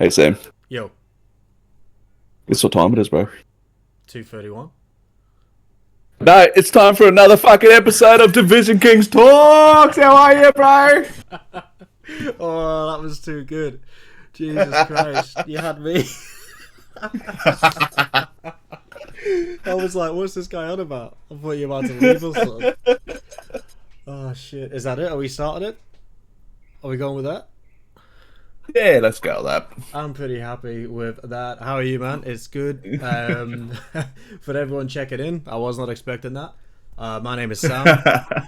Hey Sam, Yo, guess what time it is, bro? 2:31. No, it's time for another fucking episode of Division Kings Talks. How are you, bro? Oh, that was too good. Jesus Christ, you had me. I was like, what's this guy on about? I thought you were about to leave or something. Oh shit, is that it? Are we started it? Are we going with that? Yeah, let's go with that. I'm pretty happy with that. How are you, man? It's good. For everyone checking in, I was not expecting that. My name is Sam.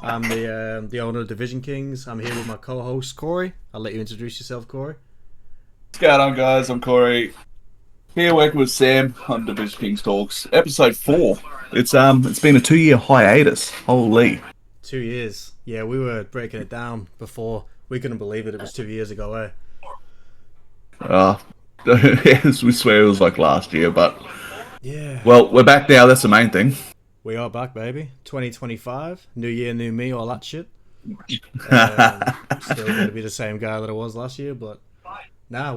I'm the owner of Division Kings. I'm here with my co-host Corey. I'll let you introduce yourself, Corey. What's going on, guys? I'm Corey. Here working with Sam on Division Kings Talks, episode 4. It's been a 2-year hiatus. Holy. 2 years. Yeah, we were breaking it down before. We couldn't believe it. It was 2 years ago, eh? Uh, yes, we swear it was like last year, but Yeah. well, we're back now. That's the main thing. We are back, baby. 2025. New year, new me, all that shit. Still going to be the same guy that I was last year, but now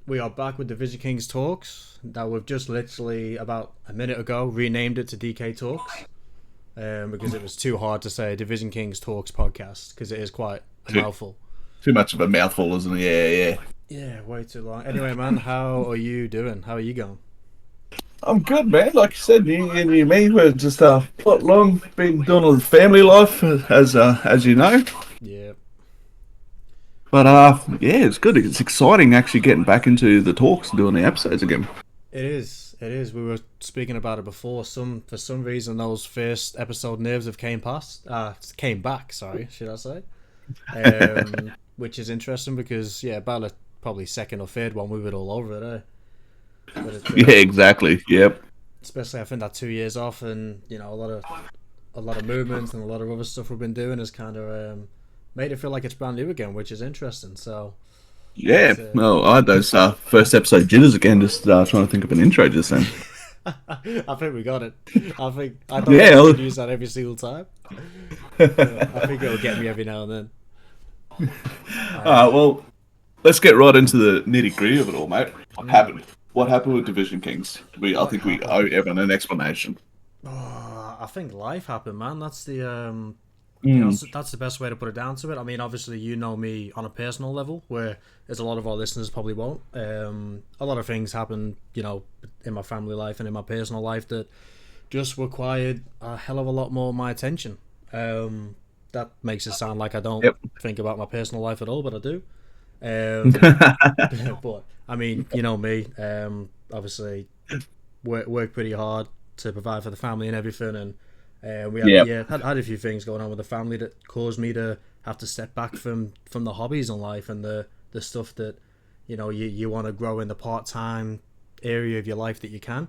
we are back with Division Kings Talks. That we've just literally about a minute ago renamed it to DK Talks because it was too hard to say Division Kings Talks podcast because it is quite a mouthful. Too much of a mouthful, isn't it? Yeah. Yeah, way too long. Anyway, man, how are you doing? How are you going? I'm good, man. Like you said, you and me, we're just not long been doing a family life, as you know. Yeah. But yeah, it's good. It's exciting actually getting back into the talks and doing the episodes again. It is. It is. We were speaking about it before. For some reason those first episode nerves have came back. Sorry, should I say? Which is interesting because about a probably second or third one we were all over it, eh? But Yeah, exactly. Yep. especially I think that 2 years off and a lot of movements and a lot of other stuff we've been doing has kind of made it feel like it's brand new again, which is interesting. So Yeah. No, I had those first episode jitters again. Just trying to think of an intro just then. I think we got it. I think I don't know if we use that every single time. I think it'll get me every now and then. Well, let's get right into the nitty gritty of it all, mate. What happened? What happened with Division Kings? I think we owe everyone an explanation. I think life happened, man. That's the that's the best way to put it down to it. I mean, obviously, you know me on a personal level, where there's a lot of our listeners probably won't. A lot of things happen, in my family life and in my personal life that just required a hell of a lot more of my attention. That makes it sound like I don't think about my personal life at all, but I do. But I mean, you know me. Obviously, work pretty hard to provide for the family and everything, and we had a few things going on with the family that caused me to have to step back from the hobbies in life and the stuff that you want to grow in the part-time area of your life that you can.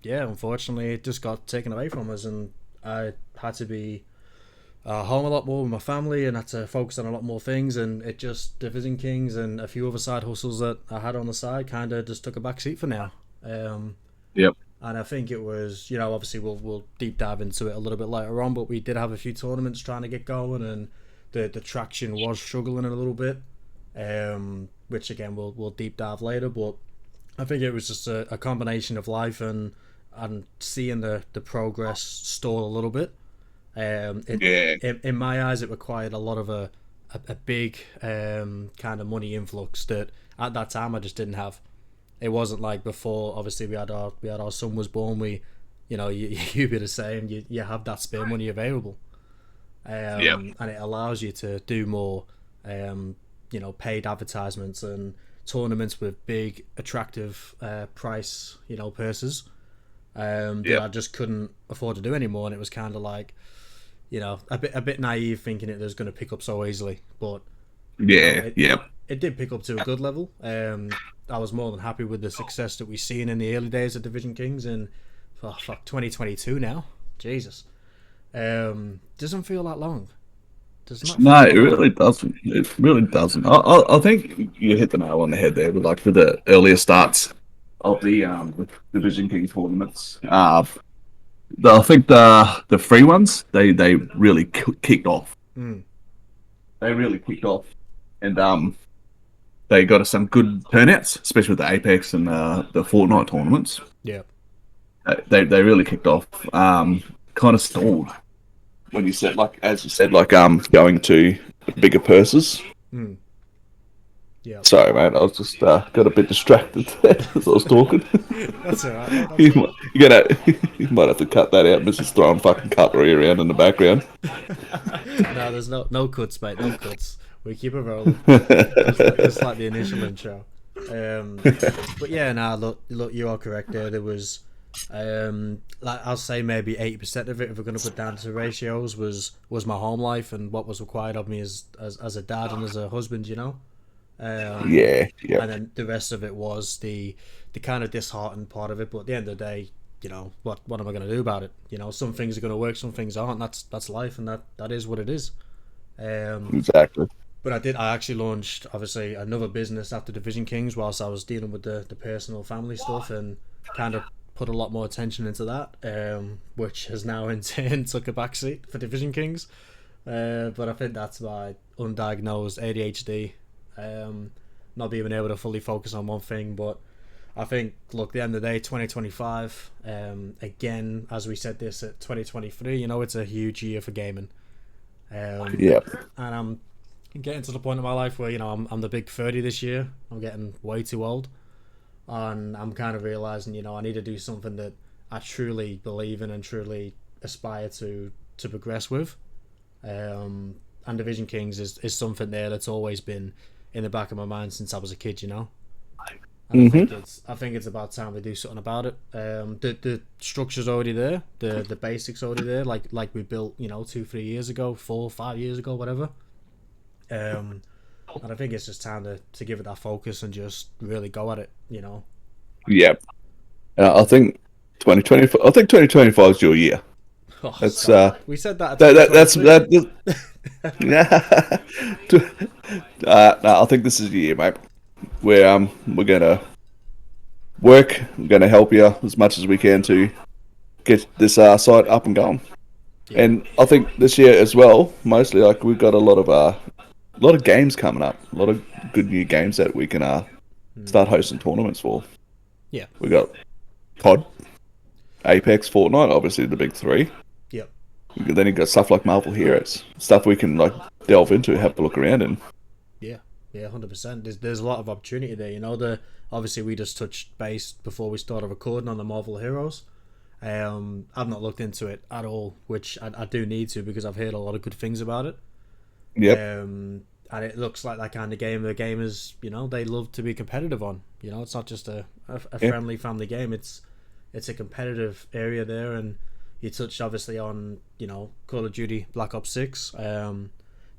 Unfortunately, it just got taken away from us, and I had to be home a lot more with my family and had to focus on a lot more things, and it just Division Kings and a few other side hustles that I had on the side kind of just took a back seat for now. Yep. And I think it was, obviously we'll deep dive into it a little bit later on, but we did have a few tournaments trying to get going, and the traction was struggling a little bit, which again we'll deep dive later. But I think it was just a combination of life and seeing the progress stall a little bit. In my eyes, it required a lot of a big kind of money influx that at that time I just didn't have. It wasn't like before. Obviously, we had our son was born. You be the same. You have that spare money available, and it allows you to do more, paid advertisements and tournaments with big, attractive price, purses. That I just couldn't afford to do anymore, and it was kind of like, a bit naive thinking it was going to pick up so easily, but it did pick up to a good level. I was more than happy with the success that we've seen in the early days of Division Kings, and 2022 now, Jesus, doesn't feel that long. Does not. No, it really doesn't. It really doesn't. I think you hit the nail on the head there. With for the earlier starts of the Division King tournaments. I think the free ones they really kicked off. They really kicked off, and they got us some good turnouts, especially with the Apex and the Fortnite tournaments. Yeah. They really kicked off. Kind of stalled when you said, like, as you said, like going to bigger purses. Mm. Yeah. Sorry, mate. I was just got a bit distracted as I was talking. That's alright, mate. That's you, all right. might, you gotta, you might have to cut that out. Mrs. throwing fucking cutlery around in the background. No, there's no cuts, mate. No cuts. We keep it rolling. Just like the initial intro. But yeah, look, you are correct there. There was, like I'll say maybe 80% of it, if we're going to put down to ratios, was my home life and what was required of me as a dad and as a husband, you know. Yeah, And then the rest of it was the kind of disheartened part of it. But at the end of the day, you know, what am I going to do about it? You know, some things are going to work, some things aren't. That's life, and that is what it is. exactly. But I actually launched, obviously, another business after Division Kings whilst I was dealing with the personal family stuff, and kind of put a lot more attention into that, which has now in turn took a backseat for Division Kings. But I think that's my undiagnosed ADHD, not being able to fully focus on one thing. But I think, look, at the end of the day, 2025, again, as we said this at 2023, you know, it's a huge year for gaming. Yeah. And I'm getting to the point in my life where, you know, I'm the big 30 this year. I'm getting way too old. And I'm kind of realising, you know, I need to do something that I truly believe in and truly aspire to progress with. And Division Kings is something there that's always been in the back of my mind since I was a kid, you know. And I think it's about time we do something about it. The structure's already there, the basics already there, like we built, you know, 2-3 years ago, 4-5 years ago, whatever. And I think it's just time to give it that focus and just really go at it, you know. Yeah. I think 2025. I think 2025 is your year. Oh, That's we said that. that's no, I think this is the year, mate. Where we're gonna work. We're gonna help you as much as we can to get this site up and going. Yeah. And I think this year as well, mostly like we've got a lot of games coming up, a lot of good new games that we can start hosting tournaments for. Yeah. We got COD, Apex, Fortnite, obviously the big three. Yep. Then you got stuff like Marvel Heroes, stuff we can like delve into, have a look around in. Yeah, 100%. There's a lot of opportunity there. You know, obviously we just touched base before we started recording on the Marvel Heroes. I've not looked into it at all, which I do need to because I've heard a lot of good things about it. Yep. And it looks like that kind of game the gamers, you know, they love to be competitive on. You know, it's not just a friendly family game. It's a competitive area there, and you touched obviously on, you know, Call of Duty Black Ops 6. The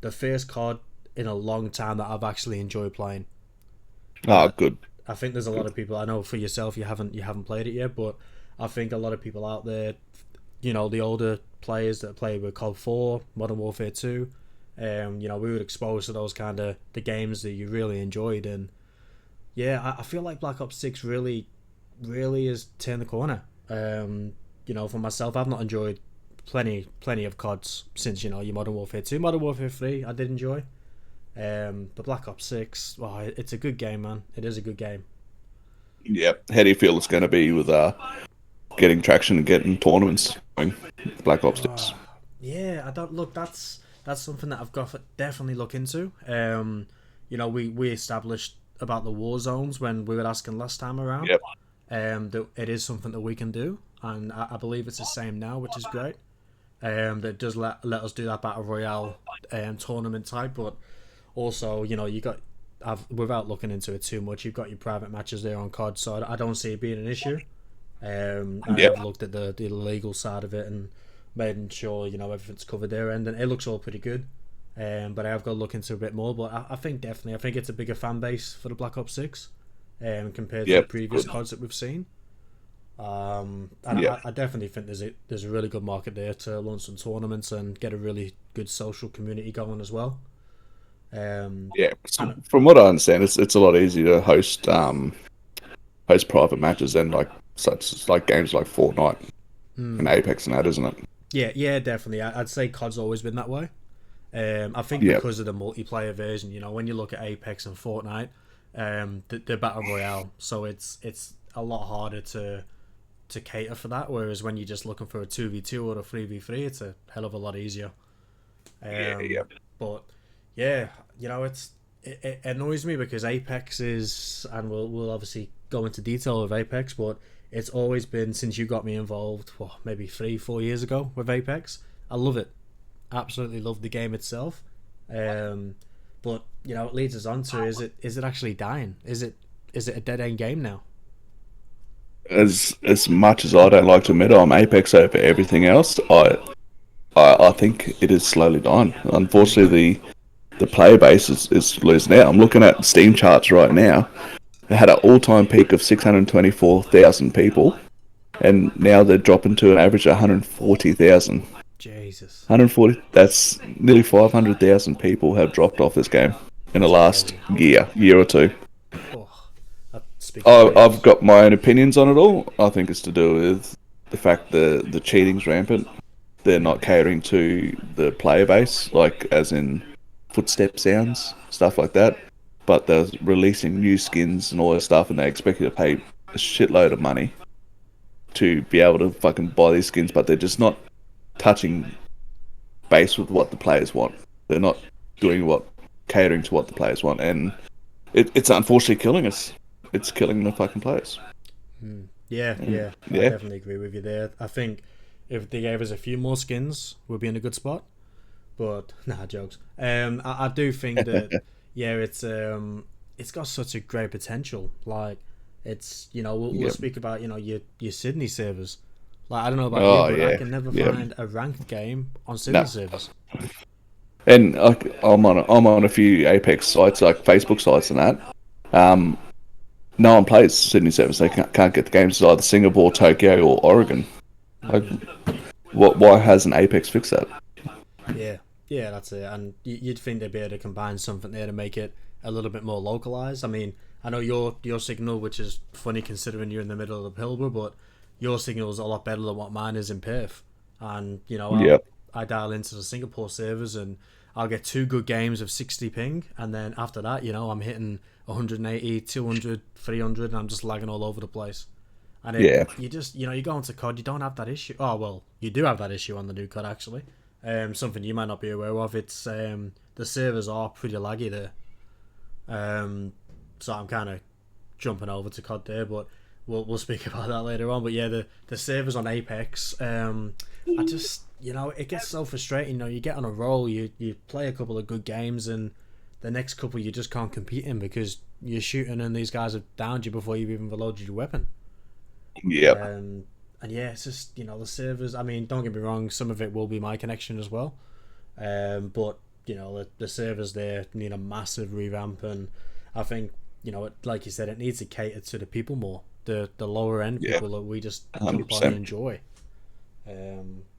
first COD in a long time that I've actually enjoyed playing. Good. I think there's a lot of people, I know for yourself you haven't played it yet, but I think a lot of people out there, you know, the older players that play with COD 4, Modern Warfare 2, you know, we were exposed to those kind of the games that you really enjoyed. And yeah, I feel like Black Ops 6 really has turned the corner. You know, for myself, I've not enjoyed plenty of CODs since, you know, your Modern Warfare 2. Modern Warfare 3 I did enjoy, but Black Ops 6, well, it's a good game, man. It is a good game. Yep. How do you feel it's going to be with getting traction and getting tournaments going? Black Ops 6. Yeah, I don't look. That's something that I've got to definitely look into. You know, we established about the war zones when we were asking last time around. Yep. That it is something that we can do, and I believe it's the same now, which is great. That does let us do that battle royale tournament type, but also, you know, without looking into it too much, you've got your private matches there on COD, so I don't see it being an issue. I've looked at the legal side of it and making sure, you know, everything's covered there, and it looks all pretty good. But I have got to look into it a bit more. But I think definitely, I think it's a bigger fan base for the Black Ops 6 compared to the previous CODs that we've seen. And I definitely think there's a really good market there to launch some tournaments and get a really good social community going as well. So from what I understand, it's a lot easier to host private matches than like such like games like Fortnite and Apex and that, isn't it? Yeah, definitely. I'd say COD's always been that way. I think because of the multiplayer version, you know, when you look at Apex and Fortnite, the battle royale. So it's a lot harder to cater for that. Whereas when you're just looking for a 2v2 or a 3v3, it's a hell of a lot easier. Yeah. But yeah, it annoys me because Apex is, and we'll obviously go into detail of Apex, but it's always been since you got me involved, maybe 3-4 years ago with Apex. I love it, absolutely love the game itself. But it leads us on to is it actually dying? Is it a dead end game now? As much as I don't like to admit I'm Apex over everything else, I think it is slowly dying. Unfortunately, the player base is losing out. I'm looking at Steam charts right now. It had an all-time peak of 624,000 people, and now they're dropping to an average of 140,000. Jesus. 140. That's nearly 500,000 people have dropped off this game in the last year or two. Oh, I've got my own opinions on it all. I think it's to do with the fact the cheating's rampant. They're not catering to the player base, like as in footstep sounds, stuff like that. But they're releasing new skins and all that stuff, and they expect you to pay a shitload of money to be able to fucking buy these skins, but they're just not touching base with what the players want. They're not catering to what the players want, and it's unfortunately killing us. It's killing the fucking players. Yeah, I definitely agree with you there. I think if they gave us a few more skins, we'd be in a good spot. But jokes. I do think that it's got such a great potential. Like it's we'll speak about your Sydney servers. Like I don't know about you, but I can never find a ranked game on Sydney servers. And I'm on a few Apex sites, like Facebook sites and that. No one plays Sydney servers. They can't get the games. It's either Singapore, Tokyo, or Oregon. Like, why hasn't Apex fixed that? Yeah, that's it. And you'd think they'd be able to combine something there to make it a little bit more localized. I mean, I know your signal, which is funny considering you're in the middle of the Pilbara, but your signal is a lot better than what mine is in Perth. And I dial into the Singapore servers and I'll get 2 good games of 60 ping, and then after that, I'm hitting 180, 200, 300, and I'm just lagging all over the place. And you just, you go into COD, you don't have that issue. Oh, well, you do have that issue on the new COD, actually. Something you might not be aware of. It's the servers are pretty laggy there. So I'm kind of jumping over to COD there, but we'll speak about that later on. But yeah, the servers on Apex, I just, it gets so frustrating. You get on a roll, you play a couple of good games, and the next couple you just can't compete in because you're shooting and these guys have downed you before you've even reloaded your weapon. And yeah, it's just the servers. I mean, don't get me wrong, some of it will be my connection as well, but the servers there need a massive revamp, and I think like you said, it needs to cater to the people more, the lower end people that we just jump on and enjoy.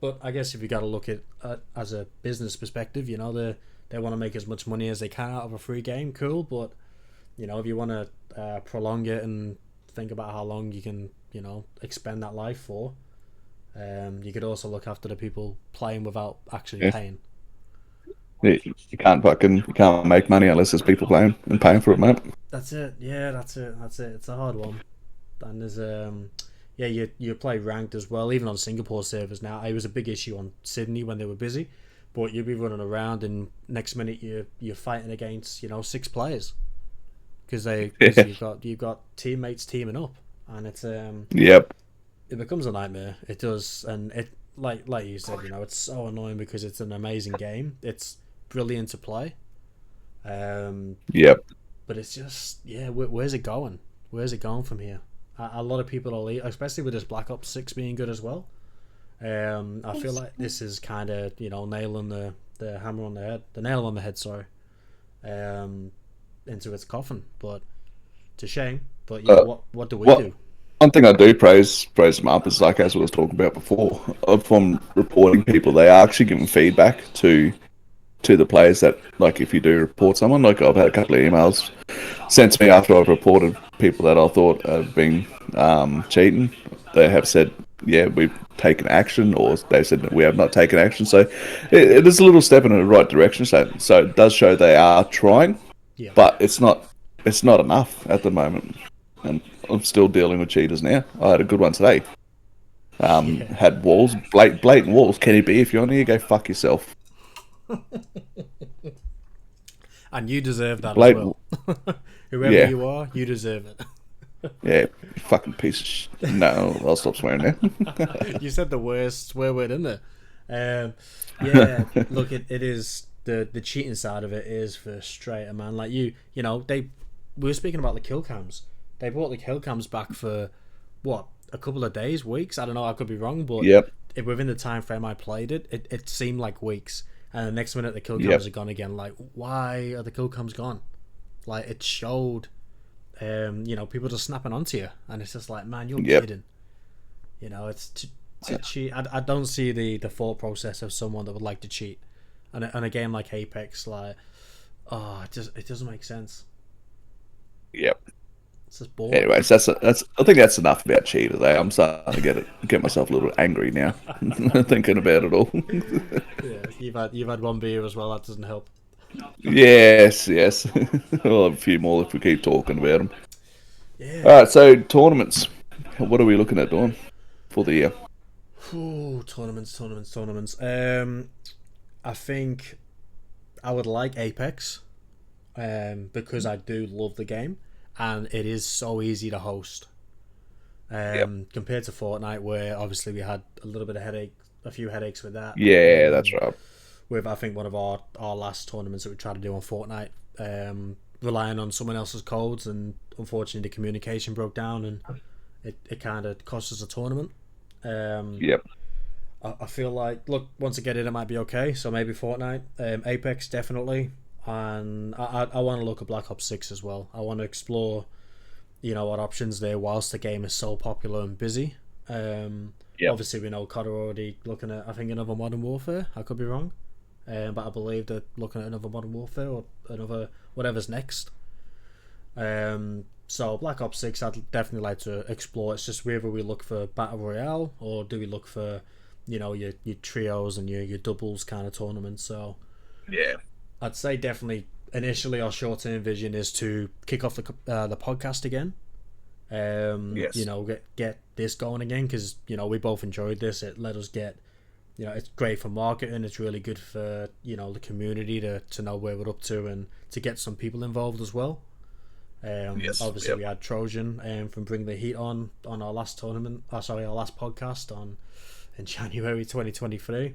But I guess if you got to look at as a business perspective, they want to make as much money as they can out of a free game. Cool, but if you want to prolong it and think about how long you can expend that life for, you could also look after the people playing without actually paying. You can't make money unless there's people playing and paying for it, mate. That's it. Yeah, that's it. It's a hard one. And there's you play ranked as well, even on Singapore servers now. It was a big issue on Sydney when they were busy, but you'd be running around and next minute you're fighting against 6 players because you've got teammates teaming up, and it's it becomes a nightmare. It does, and it like you said, it's so annoying because it's an amazing game. It's brilliant to play. But it's just where's it going? Where's it going from here? A lot of people are leave, especially with this Black Ops 6 being good as well. I feel like this is kind of nailing the hammer on the head, the nail on the head, sorry, into its coffin. But it's a shame. But what do we do? One thing I do praise them up is, like as we was talking about before, from reporting people, they are actually giving feedback to the players that, like, if you do report someone, like I've had a couple of emails sent to me after I've reported people that I thought have been cheating. They have said, yeah, we've taken action, or they said that we have not taken action. So it is a little step in the right direction. So it does show they are trying, but it's not it's not enough at the moment, and I'm still dealing with cheaters now. I had a good one today. Yeah. Had walls, blatant walls. Kenny B, if you're on here, go fuck yourself. And you deserve that as Blatant, well. Whoever yeah, you are, you deserve it. yeah, you fucking piece of No, I'll stop swearing now. You said the worst swear word in there. Yeah, look, it is the cheating side of it is frustrating, man. Like you know, we were speaking about the kill cams. They brought the kill cams back for what, a couple of days, weeks. I don't know. I could be wrong, but Yep, within the time frame I played it seemed like weeks. And the next minute the kill yep, cams are gone again. Like, why are the kill cams gone? Like, it showed, people just snapping onto you, and it's just like, man, you're yep. kidding. It's to cheat. I don't see the thought process of someone that would like to cheat, and a game like Apex, like, it doesn't make sense. Yep. It's just boring. Anyways, that's I think that's enough about cheaters. I'm starting to get myself a little angry now, thinking about it all. Yeah, you've had one beer as well. That doesn't help. Yes, yes. We'll have a few more if we keep talking about them. Yeah. All right, so tournaments. What are we looking at doing for the year? Ooh, tournaments. I think I would like Apex, because I do love the game, and it is so easy to host. Yep. Compared to Fortnite, where obviously we had a few headaches with that. Yeah, that's right. With, I think, one of our last tournaments that we tried to do on Fortnite, relying on someone else's codes, and unfortunately the communication broke down, and it kind of cost us a tournament. Yep. I feel like, look, once I get in, it might be okay. So maybe Fortnite, Apex definitely, and I want to look at Black Ops 6 as well. I want to explore, what options there whilst the game is so popular and busy. Yep. Obviously we know COD are already looking at, I think, another Modern Warfare. I could be wrong, but I believe they're looking at another Modern Warfare or another whatever's next. So Black Ops 6 I'd definitely like to explore. It's just whether we look for Battle Royale or do we look for, your trios and your doubles kind of tournaments. So Yeah. I'd say definitely initially our short-term vision is to kick off the podcast again. Yes. Get this going again, because we both enjoyed this. It let us get, it's great for marketing. It's really good for the community to know where we're up to and to get some people involved as well. Yes. Obviously Yep. we had Trojan from Bring the Heat on our last tournament. Our last podcast in January 2023.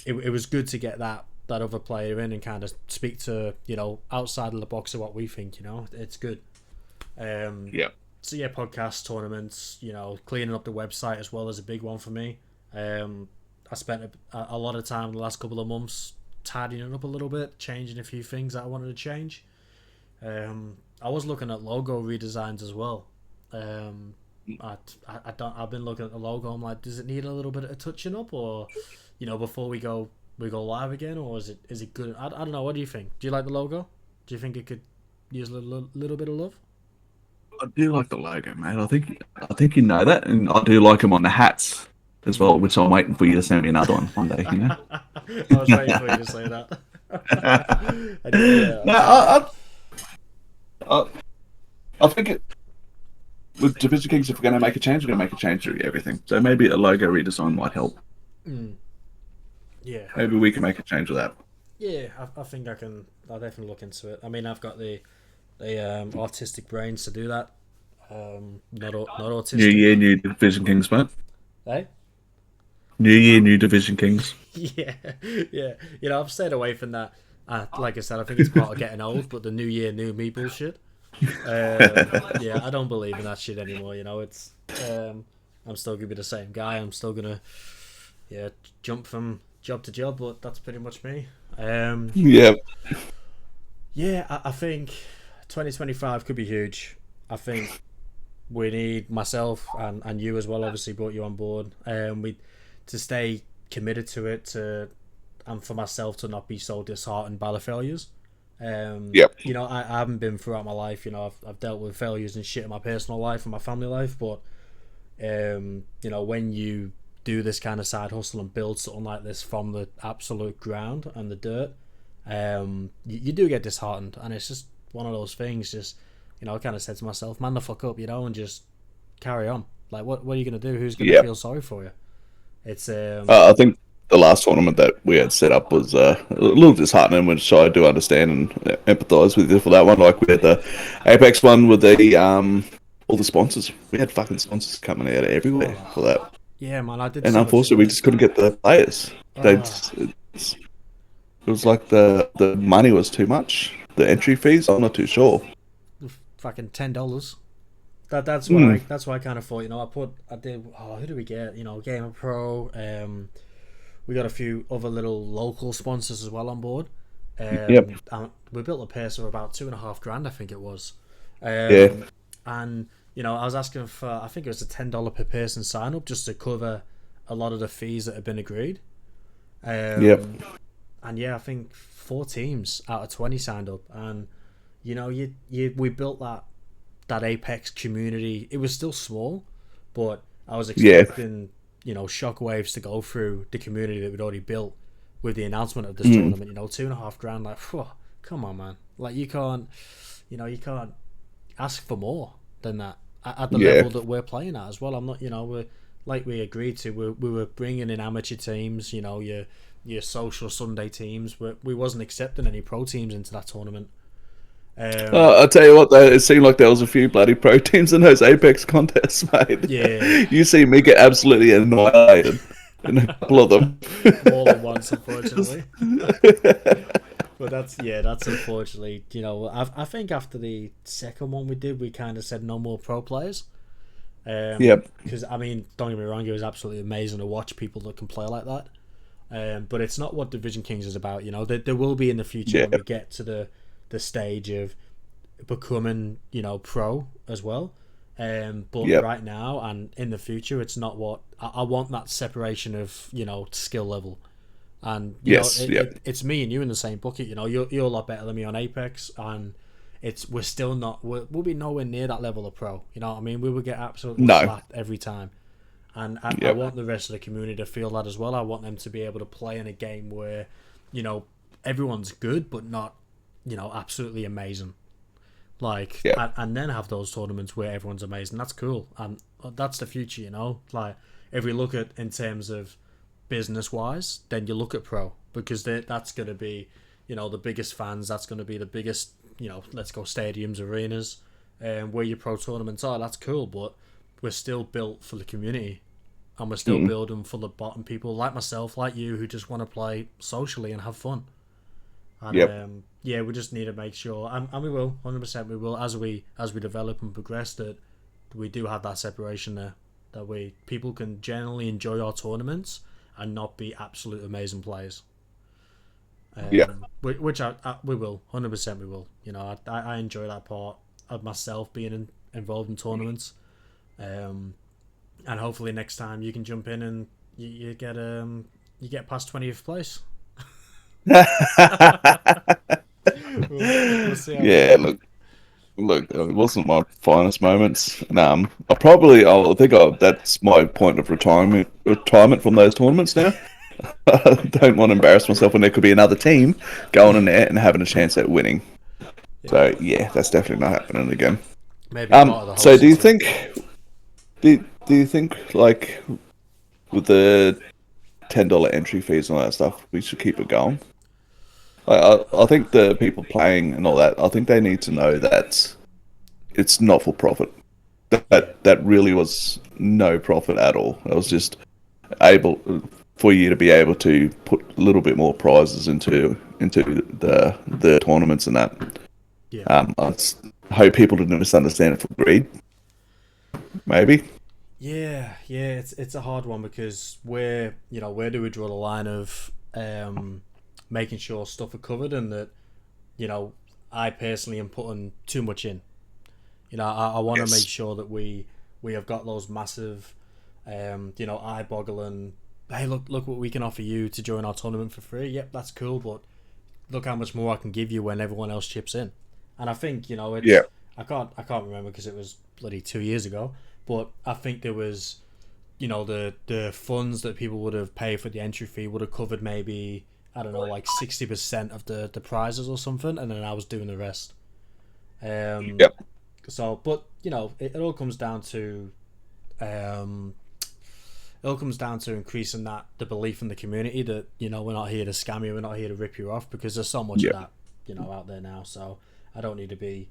It was good to get that other player in and kind of speak to outside of the box of what we think. It's good. Yeah. So yeah, podcasts, tournaments, cleaning up the website as well is a big one for me. I spent a lot of time the last couple of months tidying it up a little bit, changing a few things that I wanted to change. I was looking at logo redesigns as well. I've been looking at the logo. I'm like, does it need a little bit of touching up, or before we go live again, or is it good? I don't know. What do you think? Do you like the logo? Do you think it could use a little bit of love? I do like the logo, man. I think you know that, and I do like them on the hats as well, which I'm waiting for you to send me another one day. I was waiting for you to say that. No, I think with Division Kings, if we're going to make a change, we're going to make a change to everything. So maybe a logo redesign might help. Yeah. Maybe we can make a change with that. Yeah, I think I'll definitely look into it. I mean, I've got the artistic brains to do that. Not autistic. New year, new Division Kings, mate. Hey? New year, new Division Kings. Yeah. I've stayed away from that. Like I said, I think it's part of getting old, but the new year, new me bullshit. Yeah, I don't believe in that shit anymore. It's I'm still gonna be the same guy. I'm still gonna jump from job to job, but that's pretty much me. Yeah. Yeah, I think 2025 could be huge. I think we need myself and you as well. Obviously, brought you on board. To stay committed to it, and for myself to not be so disheartened by the failures. Yep. I haven't been throughout my life. I've dealt with failures and shit in my personal life and my family life, but when you do this kind of side hustle and build something like this from the absolute ground and the dirt, you do get disheartened, and it's just one of those things. Just I kind of said to myself, man the fuck up, and just carry on. Like, what are you gonna do? Who's gonna Yeah. feel sorry for you? It's I think the last tournament that we had set up was a little disheartening, which I do understand and empathise with you for that one. Like we had the Apex one with the all the sponsors. We had fucking sponsors coming out of everywhere for that, yeah, man. I did. and So much unfortunately, we just couldn't get the players. It was like the money was too much. The entry fees, I'm not too sure. fucking $10. That's what I kind of thought. I did. Oh, who do we get? Gamer Pro. We got a few other little local sponsors as well on board. Yep. And we built a purse of about $2,500, I think it was. Yeah. And I was asking for, I think it was a $10 per person sign up just to cover a lot of the fees that had been agreed. Yep. And yeah, I think 4 teams out of 20 signed up, and we built that Apex community. It was still small, but I was expecting shockwaves to go through the community that we'd already built with the announcement of this tournament. $2,500, like, phew, come on, man. Like, you can't ask for more than that at the level that we're playing at as well. I'm not, we're like we agreed to. We were bringing in amateur teams, your social Sunday teams. We wasn't accepting any pro teams into that tournament. I'll tell you what, though, it seemed like there was a few bloody pro teams in those Apex contests, mate. Yeah. You see me get absolutely annihilated in a couple of them. All at once, unfortunately. But that's unfortunately, I think after the second one we did, we kind of said no more pro players. Yep. Because, don't get me wrong, it was absolutely amazing to watch people that can play like that. But it's not what Division Kings is about. There will be in the future when we get to the stage of becoming, pro as well. But right now and in the future, it's not what I want. That separation of skill level, and it's me and you in the same bucket. You're a lot better than me on Apex, and we're still not. We'll be nowhere near that level of pro. You know what I mean? We would get absolutely slapped every time. And I want the rest of the community to feel that as well. I want them to be able to play in a game where, everyone's good, but not, absolutely amazing. Like, and then have those tournaments where everyone's amazing. That's cool. And that's the future, Like, if we look at in terms of business-wise, then you look at pro. Because that's going to be, the biggest fans. That's going to be the biggest, let's go stadiums, arenas, where your pro tournaments are. That's cool, but we're still built for the community, and we're still building for the bottom people like myself, like you, who just want to play socially and have fun. And we just need to make sure, and we will, 100% we will, as we develop and progress, that we do have that separation there, that people can generally enjoy our tournaments and not be absolute amazing players. Which we will, 100% we will. I enjoy that part of myself being involved in tournaments. And hopefully next time you can jump in and you get past 20th place. we'll see how look, it wasn't my finest moments. I think that's my point of retirement from those tournaments now. I don't want to embarrass myself when there could be another team going in there and having a chance at winning. So that's definitely not happening again. Maybe part of the so do you team. Do you think, like, with the $10 entry fees and all that stuff, we should keep it going? I think the people playing and all that, I think they need to know that it's not for profit. That really was no profit at all. It was just able for you to be able to put a little bit more prizes into the tournaments and that. I hope people didn't misunderstand it for greed. Maybe. Yeah, it's a hard one, because where do we draw the line of making sure stuff are covered, and that I personally am putting too much in. I want to make sure that we have got those massive, eye-boggling. Hey, look what we can offer you to join our tournament for free. Yep, that's cool, but look how much more I can give you when everyone else chips in. And I think it's. I can't remember because it was bloody 2 years ago. But I think there was, the funds that people would have paid for the entry fee would have covered maybe, I don't know, like 60% of the prizes or something, and then I was doing the rest. Um, Yep. so, but it all comes down to um, increasing the belief in the community that we're not here to scam you, we're not here to rip you off, because there's so much of Yep. that out there now. So I don't need to be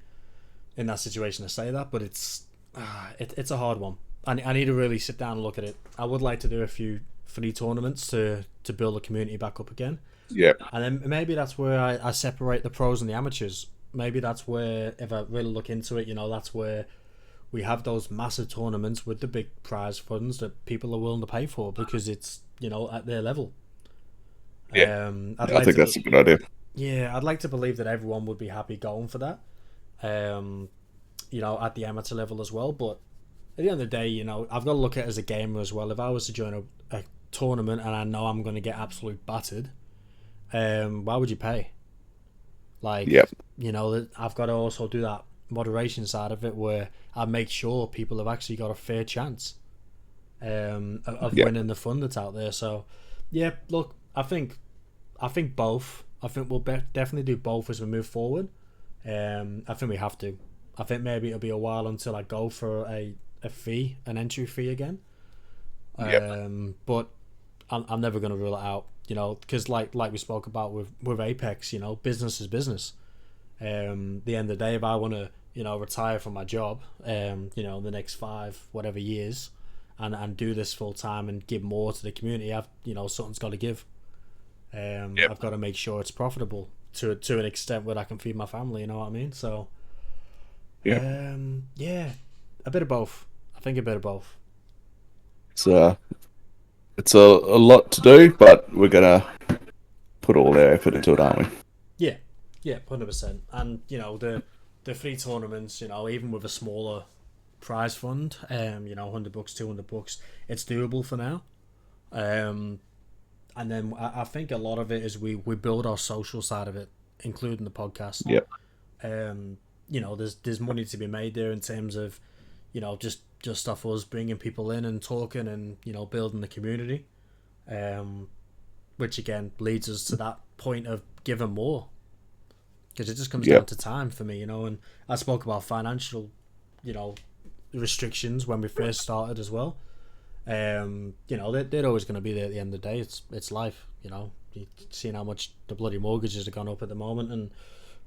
in that situation to say that, but it's a hard one. I need to really sit down and look at it. I would like to do a few free tournaments to build the community back up again, Yep. and then maybe that's where I separate the pros and the amateurs. Maybe that's where, if I really look into it, that's where we have those massive tournaments with the big prize funds that people are willing to pay for, because it's at their level. Yeah. I'd I like think to, that's a good idea. yeah, I'd like to believe that everyone would be happy going for that. Um, at the amateur level as well. But at the end of the day, I've got to look at it as a gamer as well. If I was to join a tournament and I know I'm going to get absolutely battered, why would you pay? Like, Yep. I've got to also do that moderation side of it, where I make sure people have actually got a fair chance of Yep. winning the fund that's out there. So, yeah, look, I think both. I think we'll definitely do both as we move forward. I think we have to. I think maybe it'll be a while until I go for an entry fee again. Yep. But I'm never going to rule it out. Because like we spoke about with Apex, business is business. The end of the day, if I want to, retire from my job, the next 5 whatever years, and do this full time and give more to the community, something's got to give. Yep. I've got to make sure it's profitable to an extent where I can feed my family. You know what I mean? So, Yep. yeah, a bit of both. I think a bit of both. It's a lot to do, but we're gonna put all our effort into it, aren't we? Yeah, yeah, 100%. And the free tournaments, even with a smaller prize fund, $100, $200, it's doable for now. Um, and then I think a lot of it is we build our social side of it, including the podcast. Yep. There's money to be made there in terms of, just off us bringing people in and talking and building the community, which again leads us to that point of giving more, because it just comes down Yep. to time for me, and I spoke about financial, you know, restrictions when we first started as well. They're always going to be there at the end of the day. It's life, You've seen how much the bloody mortgages have gone up at the moment, and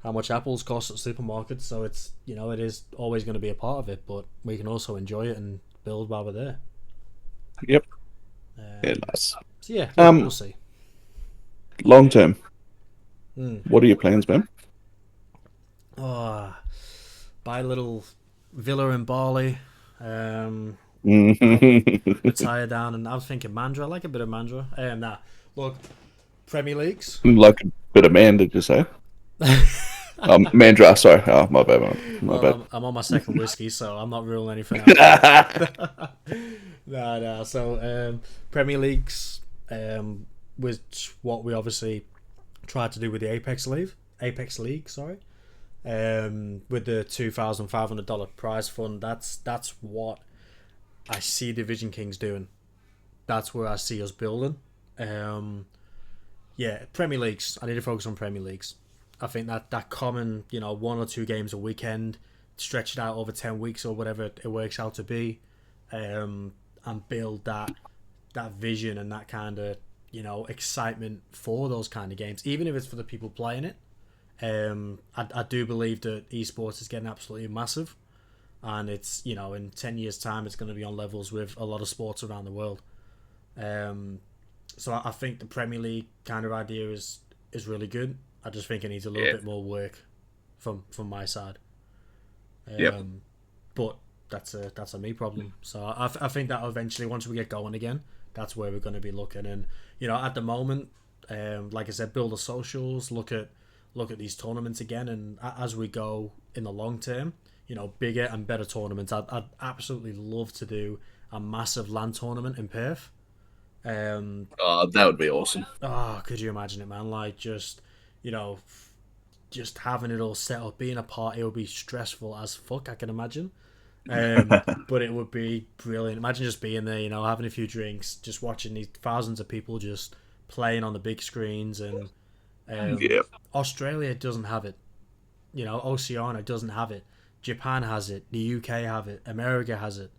how much apples cost at supermarkets. So it's it is always going to be a part of it, but we can also enjoy it and build while we're there. Yep. Yeah, Um, nice. so yeah, we'll see. Long term, Mm. what are your plans, man? Oh, buy a little villa in Bali. Retire down, and I was thinking Mandra. I like a bit of Mandra. Look, Premier Leagues. Like a bit of man, did you say? Mandra, sorry. Oh, my bad, man. My Well, bad. I'm on my second whiskey, so I'm not ruling anything out. No. So Premier Leagues, which what we obviously tried to do with the Apex League, sorry. With the $2,500 prize fund, that's what I see Division Kings doing. That's where I see us building. Yeah, Premier Leagues. I need to focus on Premier Leagues. I think that common, 1 or 2 games a weekend, stretch it out over 10 weeks or whatever it works out to be, and build that vision and that kind of excitement for those kind of games, even if it's for the people playing it. I do believe that esports is getting absolutely massive, and it's in 10 years' time it's going to be on levels with a lot of sports around the world. So I think the Premier League kind of idea is really good. I just think it needs a little Yeah. bit more work from my side. Yep. But that's a me problem. So I think that eventually, once we get going again, that's where we're going to be looking. And at the moment, like I said, build the socials, look at these tournaments again, and as we go in the long term, bigger and better tournaments. I'd absolutely love to do a massive LAN tournament in Perth. That would be awesome. Could you imagine it, man? Like you know, just having it all set up, being a party would be stressful as fuck, I can imagine. But it would be brilliant. Imagine just being there, having a few drinks, just watching these thousands of people just playing on the big screens. And Yeah. Australia doesn't have it. Oceania doesn't have it. Japan has it. The UK have it. America has it.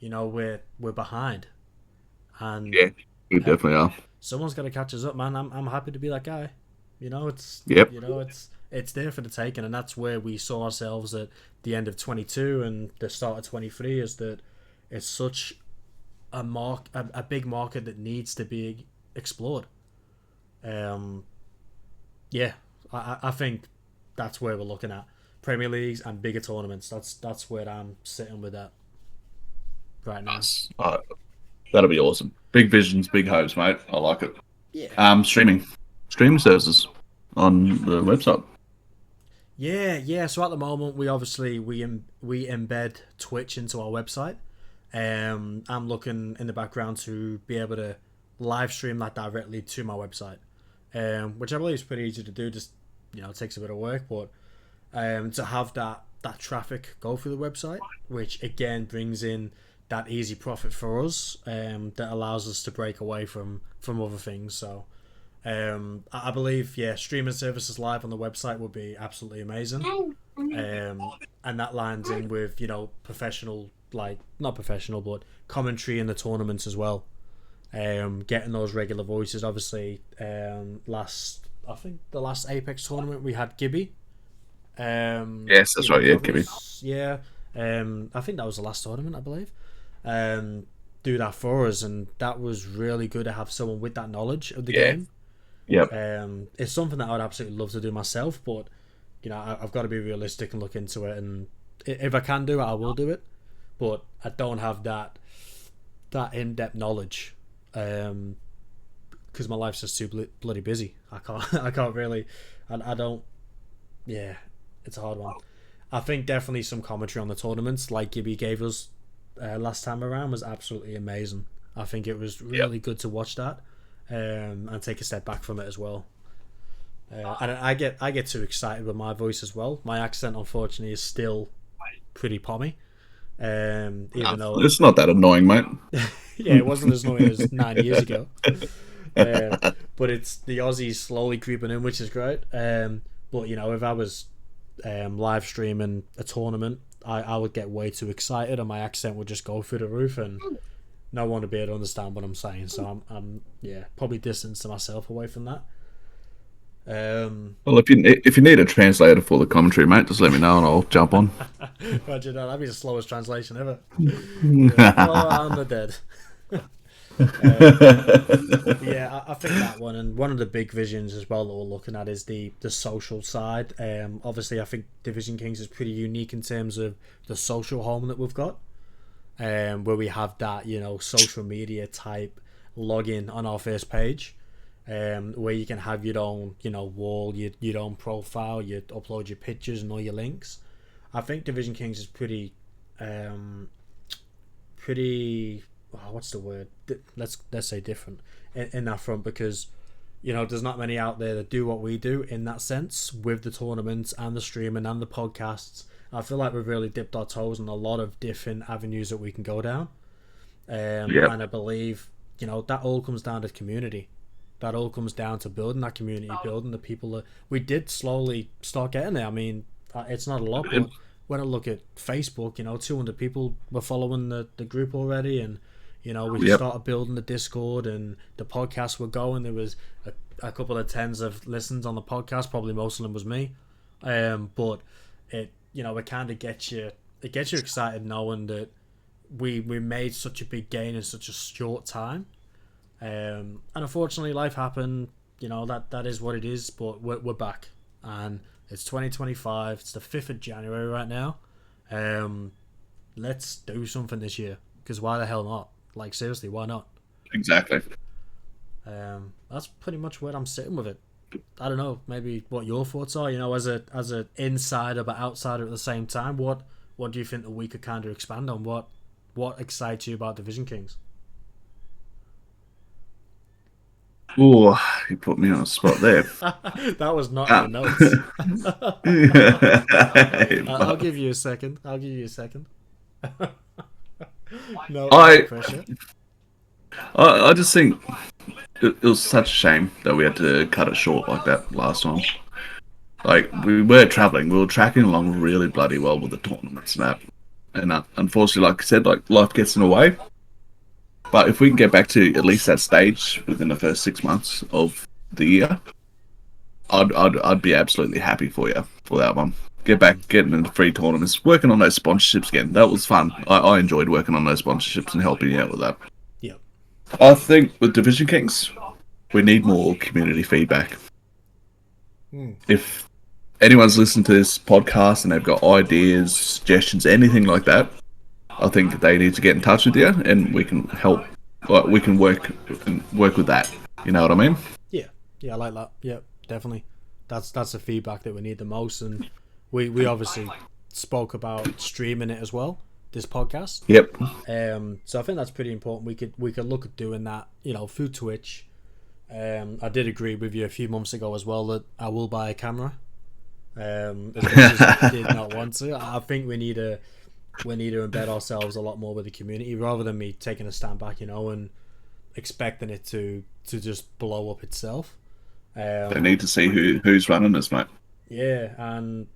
We're behind, and Yeah, we uh, definitely are. someone's got to catch us up, man. I'm happy to be that guy. It's Yep. it's there for the taking, and that's where we saw ourselves at the end of 22 and the start of 23. Is that it's such a big market that needs to be explored. Um, yeah, I think that's where we're looking at Premier Leagues and bigger tournaments. That's where I'm sitting with that right now. Nice. That'll be awesome. Big visions, big hopes, mate. I like it. Yeah. Streaming services on the website. Yeah. So at the moment, we obviously we embed Twitch into our website. I'm looking in the background to be able to live stream that directly to my website, which I believe is pretty easy to do. Just it takes a bit of work, but to have that traffic go through the website, which again brings in that easy profit for us, that allows us to break away from other things. So I believe streaming services live on the website would be absolutely amazing, and that lines in with professional, like not professional but commentary in the tournaments as well. Getting those regular voices. Obviously, I think the last Apex tournament we had Gibby. Yes, that's right. Yeah, Gibby. Yeah. I think that was the last tournament, I believe. Do that for us, and that was really good to have someone with that knowledge of the game. Yep. It's something that I'd absolutely love to do myself, but I've got to be realistic and look into it. And if I can do it, I will do it. But I don't have that in-depth knowledge, because my life's just too bloody busy. I can't really. I don't. Yeah, it's a hard one. I think definitely some commentary on the tournaments, like Gibby gave us last time around, was absolutely amazing. I think it was really good to watch that, and take a step back from it as well. And I get too excited with my voice as well. My accent, unfortunately, is still pretty pommy. Even though it's not that annoying, mate. yeah, it wasn't as annoying as 9 years ago. But it's the Aussies slowly creeping in, which is great. But if I was live streaming a tournament, I would get way too excited and my accent would just go through the roof and no one would be able to understand what I'm saying. So I'm probably distancing myself away from that. Well, if you need a translator for the commentary, mate, just let me know and I'll jump on. Roger, that'd be the slowest translation ever. I'm the dead. I think that one, and one of the big visions as well that we're looking at is the social side. Obviously I think Division Kings is pretty unique in terms of the social home that we've got, where we have that social media type login on our first page, where you can have your own wall, your own profile, you upload your pictures and all your links. I think Division Kings is pretty what's the word? Let's say different in that front, because there's not many out there that do what we do in that sense with the tournaments and the streaming and the podcasts. I feel like we've really dipped our toes in a lot of different avenues that we can go down, and I believe that all comes down to community. That all comes down to building that community, building the people that we did slowly start getting there. I mean, it's not a lot, but when I look at Facebook, 200 people were following the group already, and we started building the Discord and the podcasts were going. There was a couple of tens of listens on the podcast. Probably most of them was me. But it kind of gets you excited knowing that we made such a big gain in such a short time. And unfortunately life happened, that is what it is, but we're back and it's 2025. It's the 5th of January right now. Let's do something this year, because why the hell not? Like, seriously, why not? Exactly. That's pretty much where I'm sitting with it. I don't know, maybe what your thoughts are, as a insider but outsider at the same time. What do you think that we could kind of expand on? What excites you about Division Kings? Oh, you put me on a spot there. That was not in the notes. I'll give you a second. No pressure. I just think it was such a shame that we had to cut it short like that last time. Like we were traveling, we were tracking along really bloody well with the tournaments and that. And unfortunately, like I said, like life gets in the way. But if we can get back to at least that stage within the first 6 months of the year, I'd be absolutely happy for you for that one. Get back, getting into free tournaments, working on those sponsorships again. That was fun. I enjoyed working on those sponsorships and helping you out with that. Yeah. I think with Division Kings, we need more community feedback. If anyone's listened to this podcast and they've got ideas, suggestions, anything like that, I think they need to get in touch with you, and we can help. Like, we can work with that. You know what I mean? Yeah, I like that. Yeah, definitely. That's the feedback that we need the most, and we obviously spoke about streaming it as well. This podcast. Yep. So I think that's pretty important. We could look at doing that, through Twitch. I did agree with you a few months ago as well that I will buy a camera. As much as I did not want to, I think we need to embed ourselves a lot more with the community rather than me taking a stand back, and expecting it to just blow up itself. They need to see who's running this, mate. Yeah, and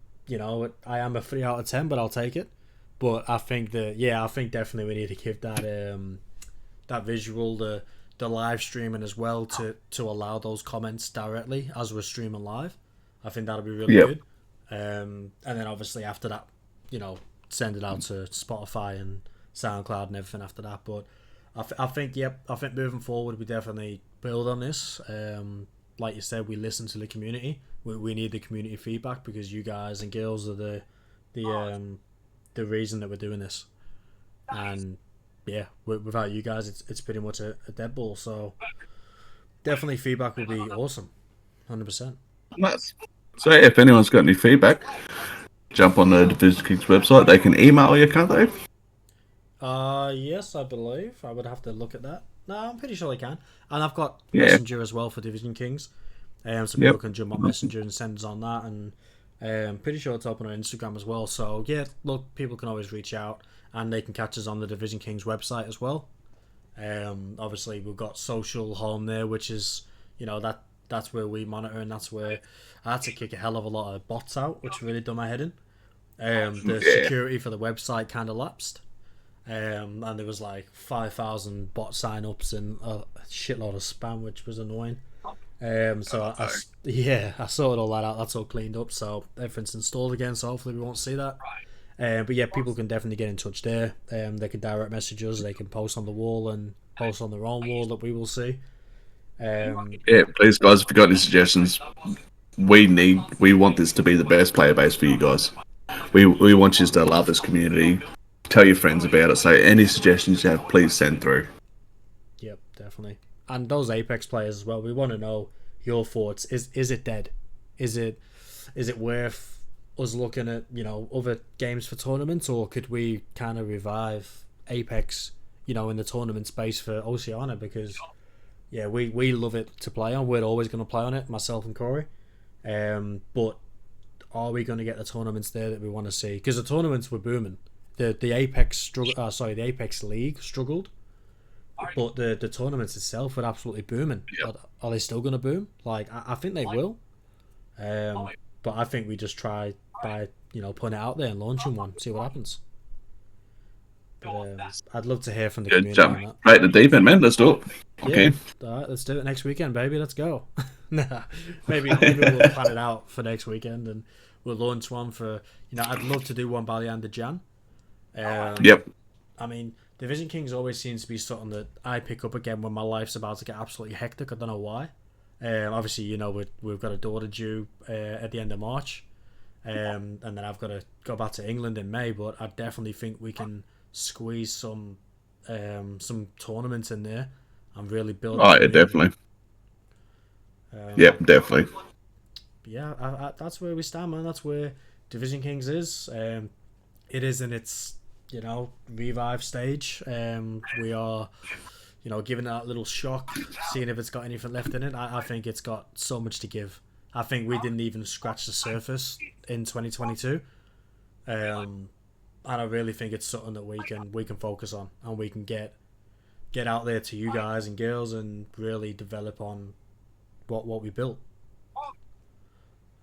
I am a 3 out of 10, but I'll take it. But I think definitely we need to give that visual, the live streaming as well to allow those comments directly as we're streaming live. I think that'll be really good. And then obviously after that, send it out to Spotify and SoundCloud and everything after that. But I think moving forward we definitely build on this. Like you said, we listen to the community. We need the community feedback because you guys and girls are the reason that we're doing this. And yeah, without you guys, it's pretty much a dead ball. So definitely feedback will be awesome, 100%. Nice. So if anyone's got any feedback, jump on the Division Kings website. They can email you, can't they? Yes, I believe. I would have to look at that. No, I'm pretty sure they can. And I've got Messenger as well for Division Kings. So people can jump on Messenger and send us on that. And I'm pretty sure it's open on Instagram as well. So yeah, look, people can always reach out and they can catch us on the Division Kings website as well. Obviously we've got social home there, which is, that's where we monitor, and that's where I had to kick a hell of a lot of bots out, which really done my head in. The security for the website kind of lapsed. And there was like 5,000 bot sign-ups and a shitload of spam, which was annoying. So I sorted all that out. That's all cleaned up, so everything's installed again. So hopefully we won't see that. But yeah, people can definitely get in touch there. They can direct message us. They can post on the wall and post on their own wall that we will see. Please, guys, if you got any suggestions, we want this to be the best player base for you guys. We want you to love this community. Tell your friends about it. So any suggestions you have, please send through. Yep, definitely. And those Apex players as well. We want to know your thoughts. Is it dead? Is it worth us looking at other games for tournaments, or could we kind of revive Apex in the tournament space for Oceania? Because yeah, we love it to play on. We're always going to play on it, myself and Corey. But are we going to get the tournaments there that we want to see? Because the tournaments were booming. The Apex the Apex League struggled, but the tournaments itself were absolutely booming. Yep. Are they still going to boom? Like I think they will. But I think we just try by putting it out there and launching one, see what happens. But I'd love to hear from the community on that. Right, the deep end, man. Let's do it. Okay. Yeah, all right, let's do it next weekend, baby. Let's go. maybe we'll plan it out for next weekend and we'll launch one for. I'd love to do one by the end of Jan. Yep. I mean, Division Kings always seems to be something that I pick up again when my life's about to get absolutely hectic. I don't know why. Obviously, we've got a daughter due at the end of March, and then I've got to go back to England in May. But I definitely think we can squeeze some tournaments in there and really build. Oh, yeah, definitely. Yep, definitely. Yeah, that's where we stand, man. That's where Division Kings is. It is in its revive stage. We are giving it that little shock, seeing if it's got anything left in it. I think it's got so much to give. I think we didn't even scratch the surface in 2022, and I really think it's something that we can focus on, and we can get out there to you guys and girls and really develop on what we built.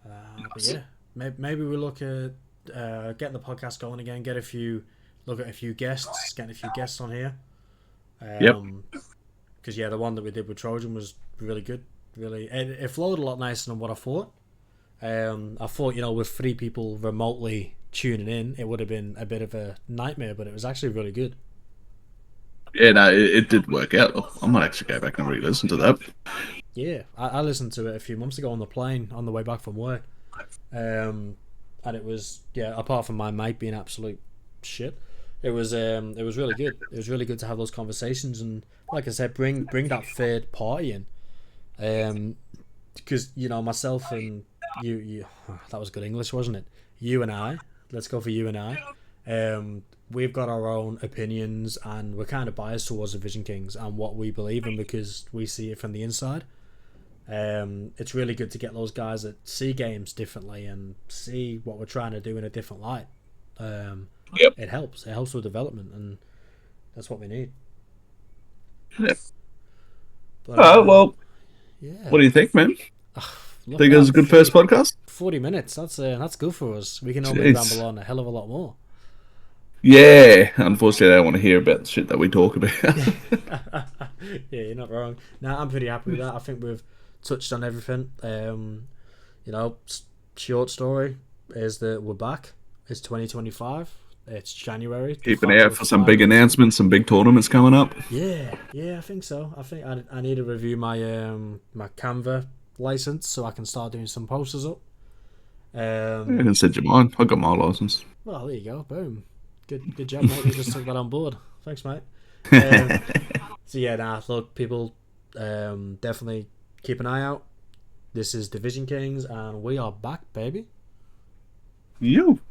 But yeah, maybe we look at getting the podcast going again. Look at a few guests, getting a few guests on here. Yep. Because yeah, the one that we did with Trojan was really good. Really, it flowed a lot nicer than what I thought. I thought, with 3 people remotely tuning in, it would have been a bit of a nightmare, but it was actually really good. Yeah, no, it did work out. I might actually go back and re-listen to that. Yeah, I listened to it a few months ago on the plane on the way back from work, and it was, yeah. Apart from my mic being absolute shit, it was really good. It was really good to have those conversations, and like I said, bring that third party in, because myself and you that was good English, wasn't it? You and I, let's go for you and I. We've got our own opinions, and we're kind of biased towards the Vision Kings and what we believe in because we see it from the inside. It's really good to get those guys that see games differently and see what we're trying to do in a different light. Yep. It helps. It helps with development, and that's what we need. Yeah. But Well, yeah, what do you think, man? look Think at it was a that, good first podcast? 40 minutes. That's good for us. We can normally Jeez. ramble on a hell of a lot more. Yeah, unfortunately, I don't want to hear about the shit that we talk about. Yeah, you're not wrong. Now I'm pretty happy with that. I think we've touched on everything. Short story is that we're back. It's 2025. It's January. Keep an eye out for some big announcements, some big tournaments coming up. Yeah, I think so. I think I need to review my Canva license so I can start doing some posters up. I can send you mine. I got my license. Well, there you go. Boom. Good job, mate. We just took that on board. Thanks, mate. So yeah, look, people, definitely keep an eye out. This is Division Kings, and we are back, baby. You.